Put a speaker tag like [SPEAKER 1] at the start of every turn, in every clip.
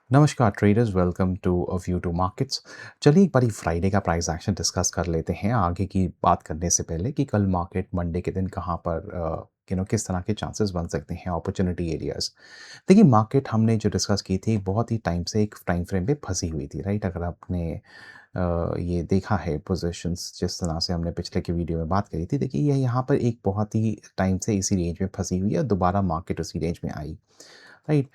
[SPEAKER 1] नमस्कार traders, welcome to a view to markets. चलिए एक बारी फ्राइडे का प्राइस एक्शन डिस्कस कर लेते हैं आगे की बात करने से पहले कि कल मार्केट मंडे के दिन कहाँ पर किस तरह के चांसेस बन सकते हैं, अपॉर्चुनिटी एरियाज। देखिए मार्केट हमने जो डिस्कस की थी बहुत ही टाइम से एक टाइम फ्रेम पे फंसी हुई थी, राइट। अगर आपने ये देखा है पोजीशंस जिस तरह से हमने पिछले की वीडियो में बात करी थी, देखिए ये यहाँ पर एक बहुत ही टाइम से इसी रेंज में फंसी हुई है और दोबारा मार्केट उसी रेंज में आई, राइट।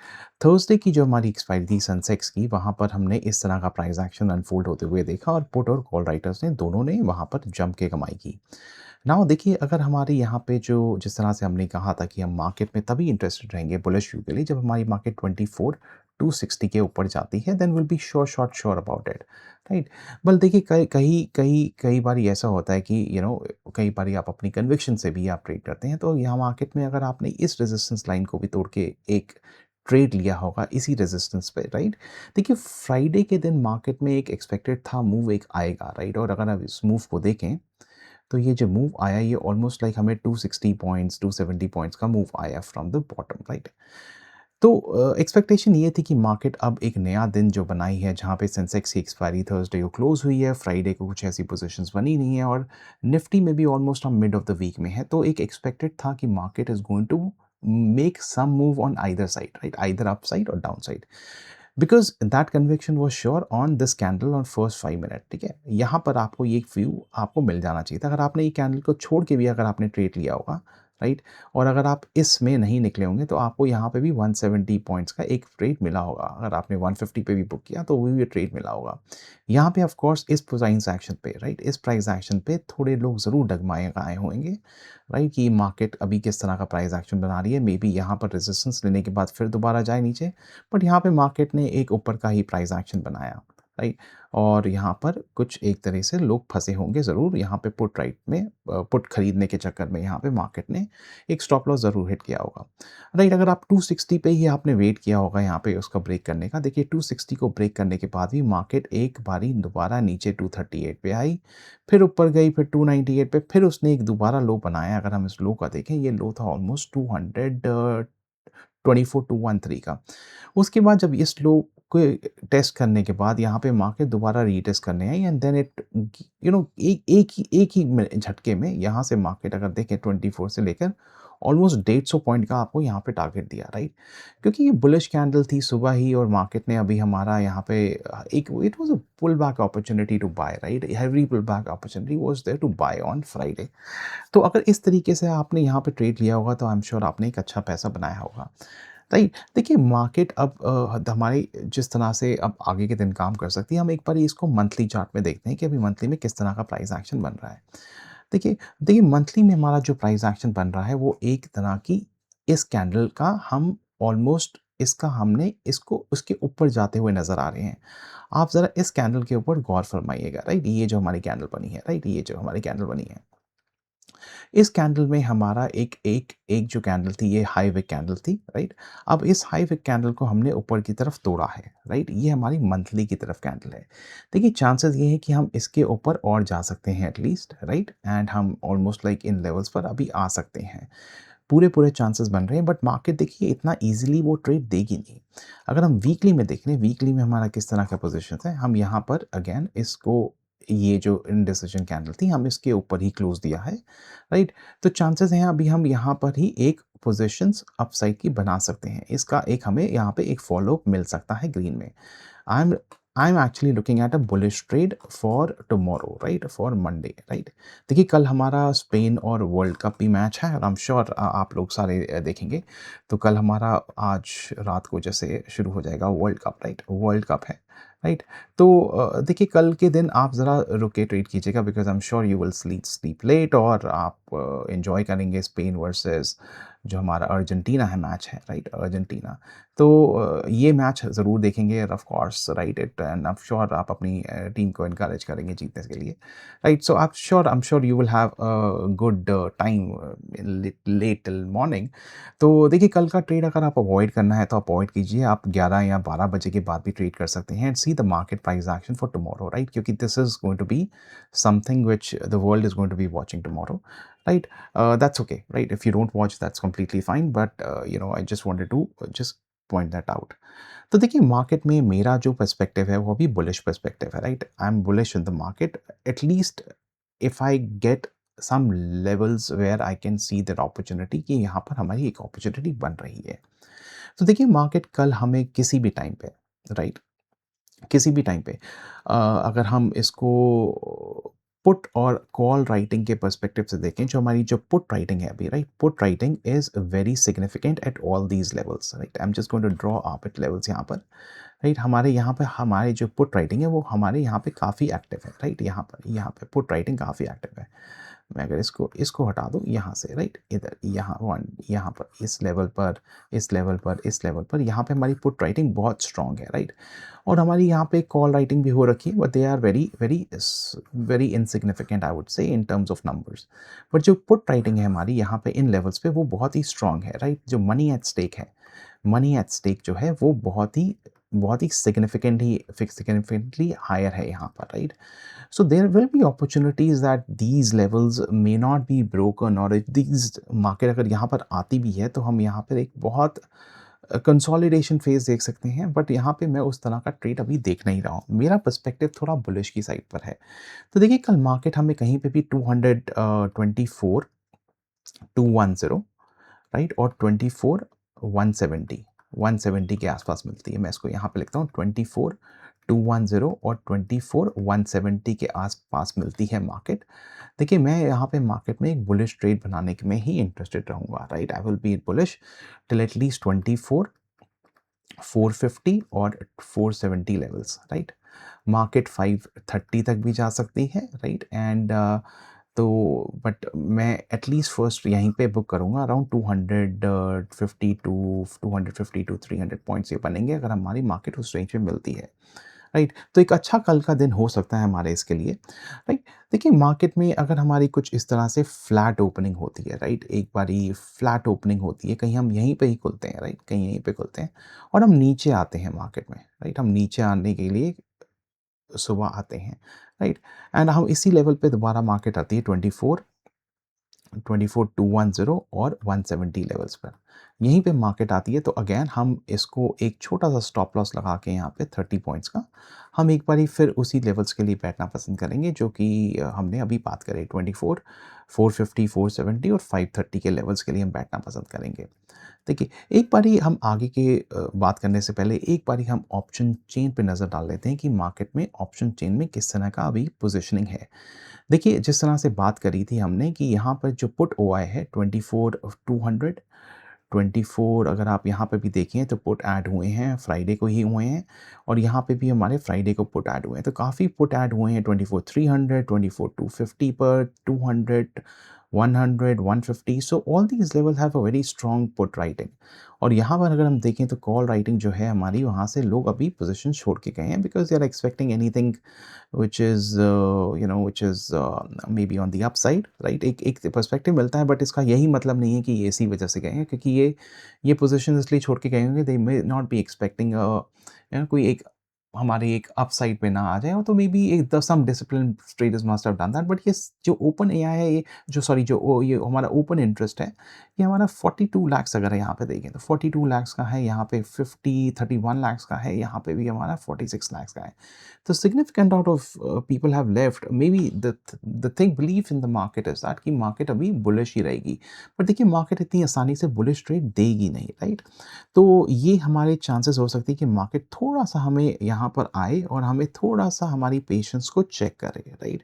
[SPEAKER 1] थर्सडे की जो हमारी एक्सपायरी थी सेंसेक्स की, वहाँ पर हमने इस तरह का प्राइस एक्शन अनफोल्ड होते हुए देखा और पुट और कॉल राइटर्स ने दोनों ने वहाँ पर जंप के कमाई की। नाउ देखिए, अगर हमारे यहाँ पे जो जिस तरह से हमने कहा था कि हम मार्केट में तभी इंटरेस्टेड रहेंगे बुलिश व्यू के लिए जब हमारी मार्केट 24,260 के ऊपर जाती है, then will be sure about it, right. बल देखिए कई कई कई कई बार ऐसा होता है कि कई बार आप अपनी कन्विक्शन से भी आप ट्रेड करते हैं, तो यहाँ मार्केट में अगर आपने इस रेजिस्टेंस लाइन को भी तोड़ के एक ट्रेड लिया होगा इसी रेजिस्टेंस पे, राइट। देखिए फ्राइडे के दिन मार्केट में एक एक्सपेक्टेड था मूव एक आएगा, राइट। और अगर आप इस मूव को देखें तो ये जो मूव आया ये ऑलमोस्ट लाइक हमें 260 पॉइंट्स 270 पॉइंट्स का मूव आया फ्रॉम द बॉटम, राइट। तो एक्सपेक्टेशन ये थी कि मार्केट अब एक नया दिन जो बनाई है जहाँ पे सेंसेक्स की एक्सपायरी थर्सडे को क्लोज हुई है, फ्राइडे को कुछ ऐसी पोजीशंस बनी नहीं है और निफ्टी में भी ऑलमोस्ट हम मिड ऑफ द वीक में है, तो एक एक्सपेक्टेड था कि market is going to make some move on either side, right, either up side और down side, because that conviction was sure on this candle on first 5 minute, ठीक है। यहाँ पर आपको ये व्यू आपको मिल जाना चाहिए था अगर आपने ये कैंडल को छोड़ के भी अगर आपने ट्रेड लिया होगा, राइट। और अगर आप इसमें नहीं निकले होंगे तो आपको यहाँ पे भी 170 पॉइंट्स का एक ट्रेड मिला होगा। अगर आपने 150 पे भी बुक किया तो वो भी ट्रेड मिला होगा। यहाँ पे ऑफ कोर्स इस प्राइस एक्शन पे, राइट, इस प्राइस एक्शन पे थोड़े लोग ज़रूर डगमाए आए होंगे, राइट, कि मार्केट अभी किस तरह का प्राइस एक्शन बना रही है। मे बी यहाँ पर रेजिस्टेंस लेने के बाद फिर दोबारा जाए नीचे, बट यहाँ पे मार्केट ने एक ऊपर का ही प्राइस एक्शन बनाया, राइट। और यहाँ पर कुछ एक तरह से लोग फंसे होंगे ज़रूर यहाँ पे पुट राइट में, पुट खरीदने के चक्कर में यहाँ पे मार्केट ने एक स्टॉप लॉस ज़रूर हिट किया होगा, राइट। अगर आप 260 पे ही आपने वेट किया होगा यहाँ पे उसका ब्रेक करने का, देखिए 260 को ब्रेक करने के बाद भी मार्केट एक बारी दोबारा नीचे 238 पे आई, फिर ऊपर गई, फिर 298 पे, फिर उसने एक दोबारा लो बनाया। अगर हम इस लो का देखें, ये लो था ऑलमोस्ट 224,213 का। उसके बाद जब इस लो को टेस्ट करने के बाद यहाँ पे मार्केट दोबारा रीटेस्ट करने आई एंड देन इट एक ही झटके में यहाँ से मार्केट अगर देखें 24 से लेकर ऑलमोस्ट 150 पॉइंट का आपको यहाँ पे टारगेट दिया, राइट। क्योंकि ये बुलिश कैंडल थी सुबह ही और मार्केट ने अभी हमारा यहाँ पे एक it was a pull back opportunity to buy, right. Every pull back opportunity was there to buy on Friday. तो अगर इस तरीके से आपने यहाँ पे ट्रेड लिया होगा तो आई एम श्योर आपने एक अच्छा पैसा बनाया होगा, राइट। देखिए मार्केट अब हमारी जिस तरह से अब आगे के दिन काम कर सकती है, हम एक बार इसको मंथली चार्ट में देखते हैं कि अभी मंथली में किस तरह का प्राइस एक्शन बन रहा है। देखिए देखिए मंथली में हमारा जो प्राइस एक्शन बन रहा है वो एक तरह की इस कैंडल का हम ऑलमोस्ट इसका हमने इसको उसके ऊपर जाते हुए नज़र आ रहे हैं। आप ज़रा इस कैंडल के ऊपर गौर फरमाइएगा, राइट। ये जो हमारी कैंडल बनी है, राइट, ये जो हमारी कैंडल बनी है, इस कैंडल में हमारा एक एक एक जो कैंडल थी ये हाई विक कैंडल थी, राइट। अब इस हाई विक कैंडल को हमने ऊपर की तरफ तोड़ा है, राइट। ये हमारी मंथली की तरफ कैंडल है। देखिए चांसेस ये है कि हम इसके ऊपर और जा सकते हैं एटलीस्ट, राइट, एंड हम ऑलमोस्ट लाइक इन लेवल्स पर अभी आ सकते हैं। पूरे पूरे चांसेस बन रहे हैं, बट मार्केट देखिए इतना ईजिली वो ट्रेड देगी नहीं। अगर हम वीकली में देख लें, वीकली में हमारा किस तरह का पोजीशन है, हम यहाँ पर अगेन इसको ये जो इनडिसिजन कैंडल थी हम इसके ऊपर ही क्लोज दिया है, राइट। तो चांसेस हैं अभी हम यहाँ पर ही एक पोजीशंस अपसाइड की बना सकते हैं। इसका एक हमें यहाँ पे एक फॉलोअप मिल सकता है ग्रीन में। I am I am actually looking at a bullish trade for tomorrow, right, for Monday, right. देखिए कल हमारा स्पेन और वर्ल्ड कप भी मैच है और आई एम श्योर आप लोग सारे देखेंगे। तो कल हमारा आज रात को जैसे शुरू हो जाएगा world cup, right, world cup है, राइट। तो देखिए कल के दिन आप ज़रा रुक के ट्रेड कीजिएगा because I am sure you will sleep late और आप एन्जॉय करेंगे स्पेन वर्सेस जो हमारा अर्जेंटीना है मैच है, राइट, अर्जेंटीना। तो ये मैच ज़रूर देखेंगे of course, right it, and I am sure आप अपनी टीम को एनकरेज करेंगे जीतने के लिए, right. So I am sure you will have a good time late till morning. तो देखिए कल का ट्रेड अगर आप अवॉइड करना है तो अवॉइड कीजिए। आप 11 या 12 बजे के बाद भी ट्रेड कर सकते हैं and see the market price action for tomorrow, right, क्योंकि this is going to be something which the world is going to be watching tomorrow, right. That's okay, right. If you don't watch, that's completely fine, but I just wanted to just point that out. तो देखिए market में मेरा जो perspective है वो अभी bullish perspective है, right? I am bullish in the market at least if I get some levels where I can see that opportunity कि यहाँ पर हमारी एक अपॉर्चुनिटी बन रही है। तो देखिए मार्केट कल हमें किसी भी टाइम पे, राइट, किसी भी टाइम पे अगर हम इसको पुट और कॉल राइटिंग के पर्सपेक्टिव से देखें, जो हमारी जो पुट राइटिंग है अभी, right, put writing is very significant at all these levels, right. I am just going to draw up it levels यहाँ पर, राइट। हमारे यहाँ पे हमारे जो पुट राइटिंग है वो हमारे यहाँ पे काफ़ी एक्टिव है, राइट। यहाँ पे पुट राइटिंग काफ़ी एक्टिव है। मैं अगर इसको इसको हटा दूँ यहाँ से, राइट, इधर यहाँ वन यहाँ पर इस लेवल पर, इस लेवल पर, इस लेवल पर, यहाँ पे हमारी पुट राइटिंग बहुत स्ट्रॉन्ग है, राइट। और हमारी यहाँ पे कॉल राइटिंग भी हो रखी है, but they are very very very insignificant I would say in terms of numbers. But जो पुट राइटिंग है हमारी यहाँ पे इन लेवल्स पे वो बहुत ही स्ट्रॉन्ग है, राइट। जो मनी एट स्टेक है, मनी एट स्टेक जो है वो बहुत ही सिग्निफिकेंटली हायर है यहाँ पर, right. So there will be opportunities that these levels may not be broken, और if these market अगर यहाँ पर आती भी है तो हम यहाँ पर एक बहुत कंसोलिडेशन फेज देख सकते हैं, बट यहाँ पे मैं उस तरह का ट्रेड अभी देख नहीं रहा हूँ। मेरा पर्सपेक्टिव थोड़ा बुलिश की साइड पर है। तो देखिए कल मार्केट हमें कहीं पे भी 224 210, राइट, और 24 170 170 के आसपास मिलती है। मैं इसको यहाँ पे लिखता हूँ 24 210 और 24 170 के आसपास मिलती है मार्केट। देखिए मैं यहाँ पे मार्केट में एक बुलिश ट्रेड बनाने में ही इंटरेस्टेड रहूँगा, right. I will be bullish till at least 24 450 और 470 लेवल्स, राइट। मार्केट 530 तक भी जा सकती है, राइट। एंड तो बट मैं एटलीस्ट फर्स्ट यहीं पे बुक करूँगा अराउंड 250 टू 250 टू 300 पॉइंट्स ये बनेंगे अगर हमारी मार्केट उस रेंज में मिलती है, राइट। तो एक अच्छा कल का दिन हो सकता है हमारे इसके लिए, राइट। देखिए मार्केट में अगर हमारी कुछ इस तरह से फ्लैट ओपनिंग होती है, राइट, एक बारी फ्लैट ओपनिंग होती है, कहीं हम यहीं पे ही खुलते हैं, राइट, कहीं यहीं पे खुलते हैं और हम नीचे आते हैं मार्केट में, राइट, हम नीचे आने के लिए सुबह आते हैं, राइट। एंड हम इसी लेवल पे दोबारा मार्केट आती है 24 210 और 170 लेवल्स पर, यहीं पे मार्केट आती है। तो अगेन हम इसको एक छोटा सा स्टॉप लॉस लगा के यहाँ पे 30 पॉइंट्स का हम एक बारी फिर उसी लेवल्स के लिए बैठना पसंद करेंगे जो कि हमने अभी बात करी 24 450 470 और 530 के लेवल्स के लिए हम बैठना पसंद करेंगे। देखिए एक बारी हम आगे के बात करने से पहले एक बारी हम ऑप्शन चेन पे नज़र डाल लेते हैं कि मार्केट में ऑप्शन चेन में किस तरह का अभी पोजीशनिंग है। देखिए जिस तरह से बात करी थी हमने कि यहाँ पर जो पुट ओआई है 24 200 24, अगर आप यहाँ पे भी देखें तो पुट ऐड हुए हैं फ्राइडे को ही हुए हैं और यहाँ पे भी हमारे फ्राइडे को पुट ऐड हुए हैं, तो काफ़ी पुट ऐड हुए हैं 24 300 24 250 पर 200 100 150। So all these level have a very strong put writing. और यहाँ पर अगर हम देखें तो कॉल राइटिंग जो है हमारी वहाँ से लोग अभी पोजीशन छोड़ के गए हैं because they are expecting anything which is which is maybe on the upside, right। एक पर्सपेक्टिव मिलता है बट इसका यही मतलब नहीं है कि ये इसी वजह से गए हैं क्योंकि ये पोजीशन इसलिए छोड़ के गए होंगे दे मे नॉट बी एक्सपेक्टिंग कोई एक हमारे एक अपसाइड पे ना आ जाए, और तो मे बी एक some discipline traders must have done that. But ये जो ओपन एआई है ये जो सॉरी जो ये हमारा ओपन इंटरेस्ट है ये हमारा 42 लाख्स अगर यहाँ पे देखें तो 42 लाख्स का है, यहाँ पे 31 लाख्स का है, यहाँ पे भी हमारा 46 लाख्स का है। तो significant out of people have left, maybe the thing belief in the market is that कि मार्केट अभी बुलिश ही रहेगी। पर देखिए मार्केट इतनी आसानी से बुलिश ट्रेड देगी नहीं, राइट। तो ये हमारे चांसेस हो सकती है कि मार्केट थोड़ा सा हमें यहाँ पर आए और हमें थोड़ा सा हमारी पेशेंस को चेक करे, राइट।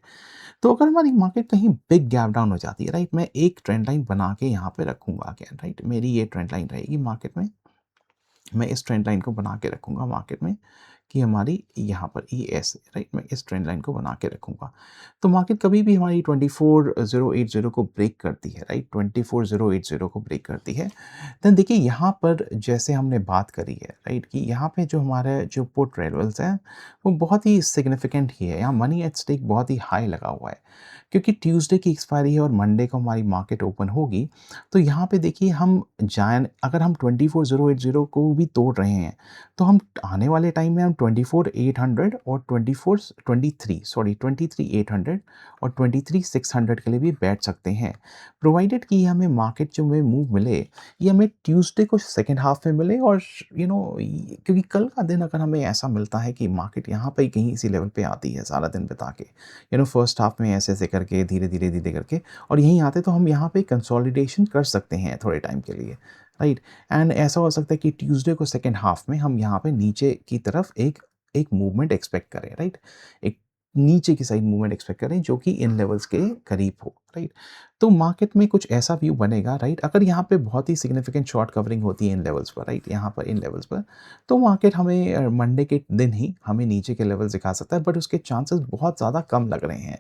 [SPEAKER 1] तो अगर हमारी मार्केट कहीं बिग गैप डाउन हो जाती है, राइट, मैं एक ट्रेंड लाइन बना के यहाँ पे रखूंगा अगेन, राइट, मेरी ये ट्रेंड लाइन रहेगी मार्केट में, मैं इस ट्रेंड लाइन को बना के रखूंगा मार्केट में कि हमारी यहाँ पर ये ऐसे, राइट, मैं इस ट्रेंड लाइन को बना के रखूँगा। तो मार्केट कभी भी हमारी 24080 को ब्रेक करती है, राइट, 24080 को ब्रेक करती है, देन देखिए यहाँ पर जैसे हमने बात करी है, राइट, कि यहाँ पे जो हमारे जो पुट लेवल्स हैं वो बहुत ही सिग्निफिकेंट ही है। यहाँ मनी एट स्टेक बहुत ही हाई लगा हुआ है क्योंकि ट्यूसडे की एक्सपायरी है और मंडे को हमारी मार्केट ओपन होगी। तो यहाँ पे देखिए हम जाए अगर हम 24080 को भी तोड़ रहे हैं तो हम आने वाले टाइम में हम 24,800 और 23,800 और 23,600 के लिए भी बैठ सकते हैं। प्रोवाइडेड कि हमें मार्केट जो में मूव मिले, ये हमें ट्यूसडे को सेकंड हाफ में मिले और क्योंकि कल का दिन अगर हमें ऐसा मिलता है कि मार्केट यहाँ पे कहीं इसी लेवल पे आती है सारा दिन बिता के, फर्स्ट हाफ में ऐसे-ऐसे करके धीरे-धीरे करके और यहीं आते तो हम यहाँ पे कंसोलिडेशन कर सकते हैं थोड़े टाइम के लिए, राइट? एंड ऐसा हो सकता है कि ट्यूसडे को सेकंड हाफ में हम यहाँ पे नीचे की तरफ एक एक मूवमेंट एक्सपेक्ट करें, राइट? एक नीचे की साइड मूवमेंट एक्सपेक्ट करें जो कि इन लेवल्स के करीब हो, राइट? तो मार्केट में कुछ ऐसा व्यू बनेगा, राइट? अगर यहाँ पे बहुत ही सिग्निफिकेंट शॉर्ट कवरिंग होती है इन लेवल्स पर, राइट? यहाँ पर इन लेवल्स पर, तो मार्केट हमें मंडे के दिन ही हमें नीचे के लेवल्स दिखा सकता है, बट उसके चांसेस बहुत ज़्यादा कम लग रहे हैं,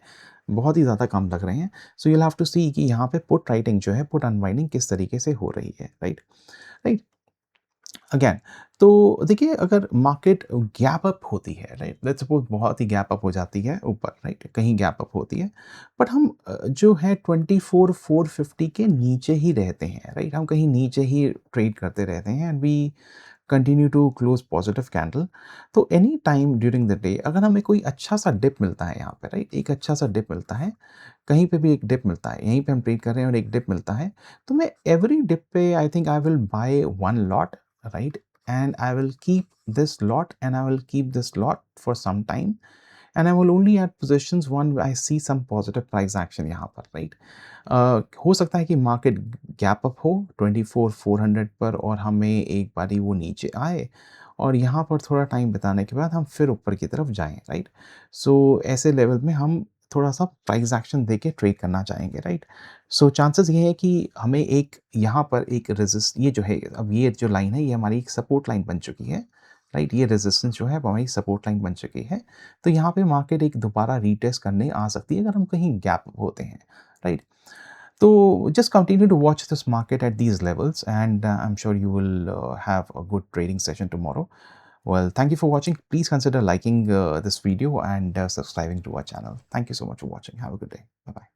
[SPEAKER 1] बहुत ही ज़्यादा कम लग रहे हैं। So you will have to see कि यहाँ पे पुट राइटिंग जो है, पुट अनवाइंडिंग किस तरीके से हो रही है, राइट? राइट? अगेन, तो देखिए अगर मार्केट गैप अप होती है, राइट, लेट्स सपोज बहुत ही गैप अप हो जाती है ऊपर, राइट, कहीं गैप अप होती है, बट हम जो है 24,450 के नीचे ही रहते हैं, राइट, हम कहीं नीचे ही ट्रेड करते रहते हैं and we continue to close positive candle. तो any time during the day अगर हमें कोई अच्छा सा डिप मिलता है यहाँ पे, राइट, एक अच्छा सा डिप मिलता है, कहीं पे भी एक डिप मिलता है, यहीं पे हम ट्रेड कर रहे हैं और एक डिप मिलता है, तो मैं एवरी डिप पे I think I will by one lot, right, and I will keep this lot and I will keep this lot for some time and I will only add positions when I see some positive price action यहाँ पर, right? हो सकता है कि market gap up हो 24,400 पर और हमें एक बारी वो नीचे आए और यहाँ पर थोड़ा टाइम बिताने के बाद हम फिर ऊपर की तरफ जाएँ, राइट? सो ऐसे लेवल में हम थोड़ा-सा प्राइस एक्शन देके ट्रेड करना चाहेंगे, राइट? सो चांसेस ये है कि हमें एक यहाँ पर एक ये जो है, अब ये जो लाइन है ये हमारी एक सपोर्ट लाइन बन चुकी है, राइट? ये रेजिस्टेंस जो है वो हमारी सपोर्ट लाइन बन चुकी है। तो यहाँ पे मार्केट एक दोबारा रीटेस्ट करने आ सकती है अगर हम कहीं गैप होते हैं, राइट? तो just continue to watch this market at these levels and I'm sure you will have a good trading session tomorrow. Well, thank you for watching. Please consider liking this video and subscribing to our channel. Thank you so much for watching. Have a good day. Bye-bye.